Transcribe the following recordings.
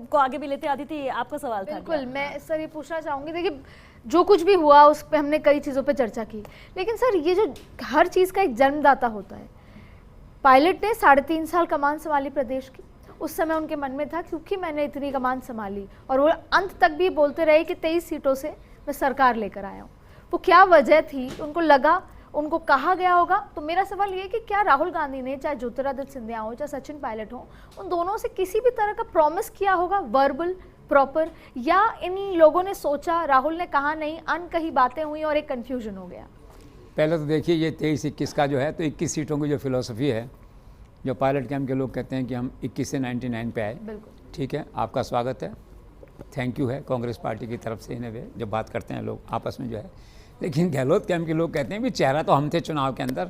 को आगे भी लेते आती थी, आपका सवाल था। बिल्कुल, मैं सर ये पूछना चाहूँगी, देखिए जो कुछ भी हुआ उस पर हमने कई चीज़ों पे चर्चा की, लेकिन सर ये जो हर चीज़ का एक जन्मदाता होता है, पायलट ने 3.5 साल कमान संभाली प्रदेश की। उस समय उनके मन में था क्योंकि मैंने इतनी कमान संभाली, और वो अंत तक भी बोलते रहे कि 23 सीटों से मैं सरकार लेकर आया हूँ। वो क्या वजह थी, उनको लगा, उनको कहा गया होगा। तो मेरा सवाल ये कि क्या राहुल गांधी ने, चाहे ज्योतिरादित्य सिंधिया हो, चाहे सचिन पायलट हो, उन दोनों से किसी भी तरह का प्रॉमिस किया होगा, वर्बल प्रॉपर, या इन लोगों ने सोचा, राहुल ने कहा नहीं, अनकही बातें हुई और एक कन्फ्यूजन हो गया? पहले तो देखिए ये 23-21 का जो है, तो 21 सीटों की जो फिलॉसफी है, जो पायलट कैंप के लोग कहते हैं कि हम 21 से 99 पे आए, बिल्कुल ठीक है, आपका स्वागत है, थैंक यू है कांग्रेस पार्टी की तरफ से। इन्हें वे जब बात करते हैं लोग आपस में जो है, लेकिन गहलोत कैंप के लोग कहते हैं कि चेहरा तो हम थे चुनाव के अंदर,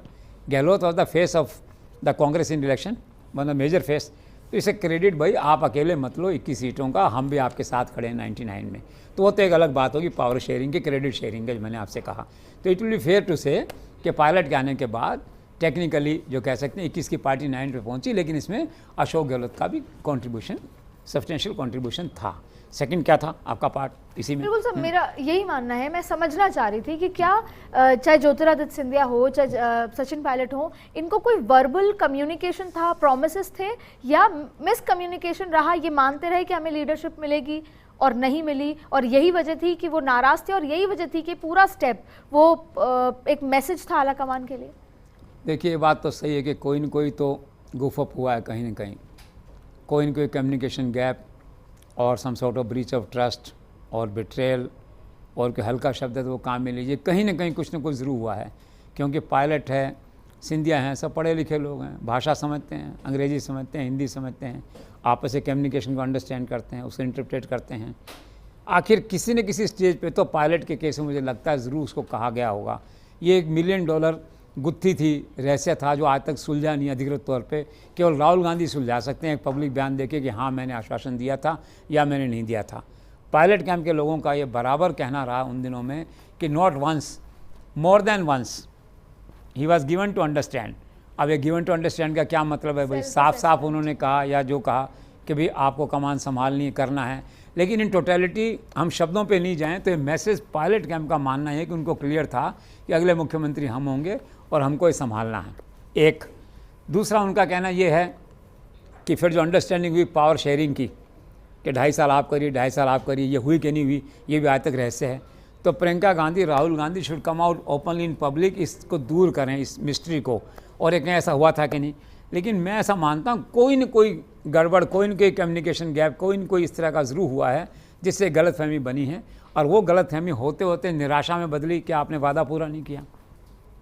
Gehlot was the face of the Congress in election, one the major face. तो इसे क्रेडिट भाई आप अकेले मत लो 21 सीटों का, हम भी आपके साथ खड़े हैं 99 में। तो वो तो एक अलग बात होगी पावर शेयरिंग की, क्रेडिट शेयरिंग की, मैंने आपसे कहा। तो it will be fair to say कि पायलट के आने के बाद टेक्निकली जो कह सकते हैं 21 की पार्टी 9 पे पहुंची, लेकिन इसमें अशोक गहलोत का भी कंट्रीब्यूशन, सब्सटेंशियल कंट्रीब्यूशन था। सेकंड क्या था आपका पार्ट इसी में? बिल्कुल सर, मेरा यही मानना है, मैं समझना चाह रही थी कि क्या चाहे ज्योतिरादित्य सिंधिया हो, चाहे सचिन पायलट हो, इनको कोई वर्बल कम्युनिकेशन था, प्रोमिसेस थे, या मिस कम्युनिकेशन रहा, ये मानते रहे कि हमें लीडरशिप मिलेगी और नहीं मिली, और यही वजह थी कि वो नाराज थे, और यही वजह थी कि पूरा स्टेप वो एक मैसेज था आला कमान के लिए? देखिए ये बात तो सही है कि कोई न कोई तो गुफअप हुआ है कहीं ना कहीं, कोई न कोई कम्युनिकेशन गैप और some sort of breach of trust और बिट्रेयल, और कोई हल्का शब्द है तो वो काम में लीजिए, कहीं ना कहीं कुछ ना कुछ ज़रूर हुआ है। क्योंकि पायलट है, सिंधिया हैं, सब पढ़े लिखे लोग हैं, भाषा समझते हैं, अंग्रेज़ी समझते हैं, हिंदी समझते हैं, आपस में कम्युनिकेशन को अंडरस्टैंड करते हैं, उसको इंटरप्रेट करते हैं। आखिर किसी न किसी स्टेज पे तो पायलट के केस में मुझे लगता है ज़रूर उसको कहा गया होगा। ये $1 मिलियन गुत्थी थी, रहस्य था, जो आज तक सुलझा नहीं अधिकृत तौर पे। केवल राहुल गांधी सुलझा सकते हैं एक पब्लिक बयान देके कि हाँ मैंने आश्वासन दिया था या मैंने नहीं दिया था। पायलट कैंप के लोगों का ये बराबर कहना रहा उन दिनों में कि not once, more than once he was given to understand. अब ये गिवन टू अंडरस्टैंड का क्या मतलब है भाई? साफ साफ उन्होंने कहा या जो कहा कि भाई आपको कमान संभालनी करना है, लेकिन इन टोटलिटी हम शब्दों पे नहीं जाएं तो ये मैसेज पायलट कैंप का मानना है कि उनको क्लियर था कि अगले मुख्यमंत्री हम होंगे और हमको ये संभालना है। एक दूसरा उनका कहना ये है कि फिर जो अंडरस्टैंडिंग हुई पावर शेयरिंग की कि 2.5 साल आप करिए, 2.5 साल आप करिए, ये हुई कि नहीं हुई ये भी आज तक रहस्य है। तो Priyanka Gandhi, Rahul Gandhi should come out openly in public, इसको दूर करें इस मिस्ट्री को, और एक ऐसा हुआ था कि नहीं। लेकिन मैं ऐसा मानता हूँ कोई न कोई गड़बड़, कोई न कोई कम्युनिकेशन गैप, कोई न कोई इस तरह का ज़रूर हुआ है जिससे गलतफहमी बनी है, और वो गलतफहमी होते होते निराशा में बदली कि आपने वादा पूरा नहीं किया,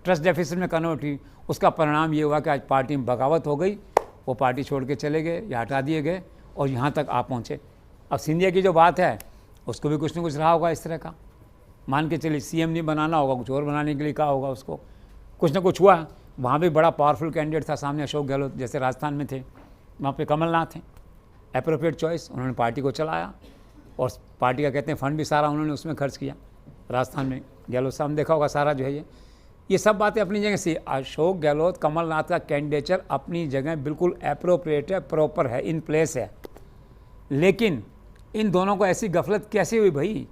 ट्रस्ट डेफिसिट में कन्वर्ट हुई। उसका परिणाम ये हुआ कि आज पार्टी में बगावत हो गई, वो पार्टी छोड़ के चले गए या हटा दिए गए और यहाँ तक आप पहुँचे। अब सिंधिया की जो बात है उसको भी कुछ न कुछ रहा होगा इस तरह का, मान के चलिए सीएम नहीं बनाना होगा, कुछ और बनाने के लिए कहा होगा उसको, कुछ ना कुछ हुआ। वहाँ भी बड़ा पावरफुल कैंडिडेट था सामने, अशोक गहलोत जैसे राजस्थान में थे, वहाँ पे कमलनाथ हैं, एप्रोप्रिएट चॉइस, उन्होंने पार्टी को चलाया और पार्टी का कहते हैं फंड भी सारा उन्होंने उसमें खर्च किया राजस्थान में। गहलोत साहब देखा होगा सारा जो है ये सब बातें अपनी जगह से। अशोक गहलोत, कमलनाथ का कैंडिडेचर अपनी जगह बिल्कुल एप्रोप्रिएट है, प्रॉपर है, इन प्लेस है, लेकिन इन दोनों को ऐसी गफलत कैसे हुई भाई?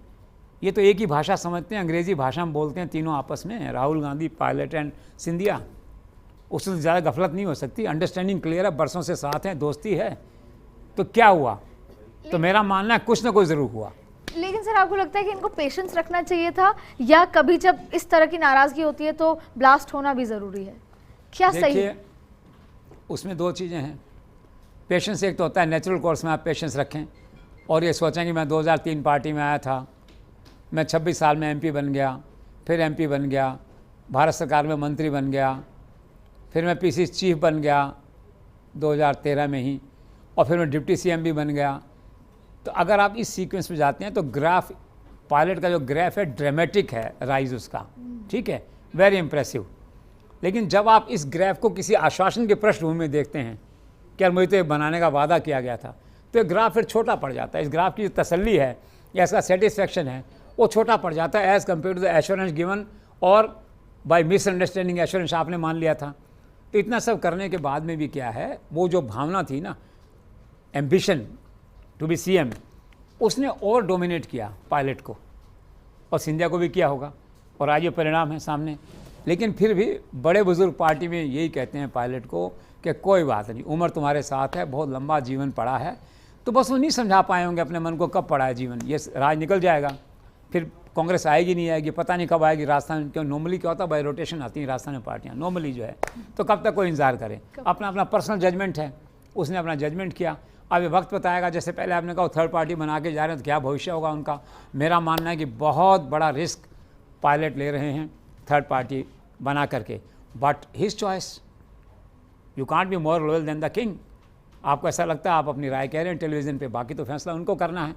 ये तो एक ही भाषा समझते हैं, अंग्रेज़ी भाषा में बोलते हैं तीनों आपस में, राहुल गांधी, पायलट एंड सिंधिया। उससे ज़्यादा गफलत नहीं हो सकती, अंडरस्टैंडिंग क्लियर है, बरसों से साथ हैं, दोस्ती है। तो क्या हुआ? तो मेरा मानना है कुछ ना कुछ ज़रूर हुआ। लेकिन सर आपको लगता है कि इनको पेशेंस रखना चाहिए था, या कभी जब इस तरह की नाराज़गी होती है तो ब्लास्ट होना भी ज़रूरी है? क्या सही है? उसमें दो चीज़ें हैं। पेशेंस एक तो होता है नेचुरल कोर्स में आप पेशेंस रखें और ये सोचें कि मैं 2003 पार्टी में आया था, मैं 26 साल में एमपी बन गया, फिर एमपी बन गया, भारत सरकार में मंत्री बन गया, फिर मैं पीसी चीफ बन गया 2013 में ही, और फिर मैं डिप्टी सीएम भी बन गया। तो अगर आप इस सीक्वेंस में जाते हैं तो ग्राफ, पायलट का जो ग्राफ है ड्रामेटिक है राइज उसका, ठीक है, वेरी इंप्रेसिव। लेकिन जब आप इस ग्राफ को किसी आश्वासन के पृष्ठभूमि में देखते हैं कि यार मुझे तो बनाने का वादा किया गया था, तो ये ग्राफ फिर छोटा पड़ जाता है। इस ग्राफ की जो तसल्ली है या इसका सेटिस्फैक्शन है वो छोटा पड़ जाता है as compare to the assurance given, और बाय मिसअंडरस्टैंडिंग एश्योरेंस आपने मान लिया था। तो इतना सब करने के बाद में भी क्या है, वो जो भावना थी ना, एम्बिशन टू बी CM, उसने और डोमिनेट किया पायलट को, और सिंधिया को भी किया होगा, और आज ये परिणाम है सामने। लेकिन फिर भी बड़े बुजुर्ग पार्टी में यही कहते हैं पायलट को कि कोई बात नहीं, उम्र तुम्हारे साथ है, बहुत लंबा जीवन पड़ा है, तो बस वो नहीं समझा पाए होंगे अपने मन को कब पड़ा है जीवन, ये राज निकल जाएगा, फिर कांग्रेस आएगी नहीं आएगी, पता नहीं कब आएगी राजस्थान, क्यों नॉर्मली क्या होता है बाई रोटेशन आती हैं राजस्थान में पार्टियाँ नॉर्मली जो है, तो कब तक कोई इंतजार करे, अपना अपना पर्सनल जजमेंट है, उसने अपना जजमेंट किया। अब ये वक्त बताएगा, जैसे पहले आपने कहा थर्ड पार्टी बना के जा रहे हैं तो क्या भविष्य होगा उनका। मेरा मानना है कि बहुत बड़ा रिस्क पायलट ले रहे हैं थर्ड पार्टी बना करके, but his choice, you can't be more loyal than the king. आपको ऐसा लगता है, आप अपनी राय कह रहे हैं टेलीविज़न पे, बाकी तो फैसला उनको करना है।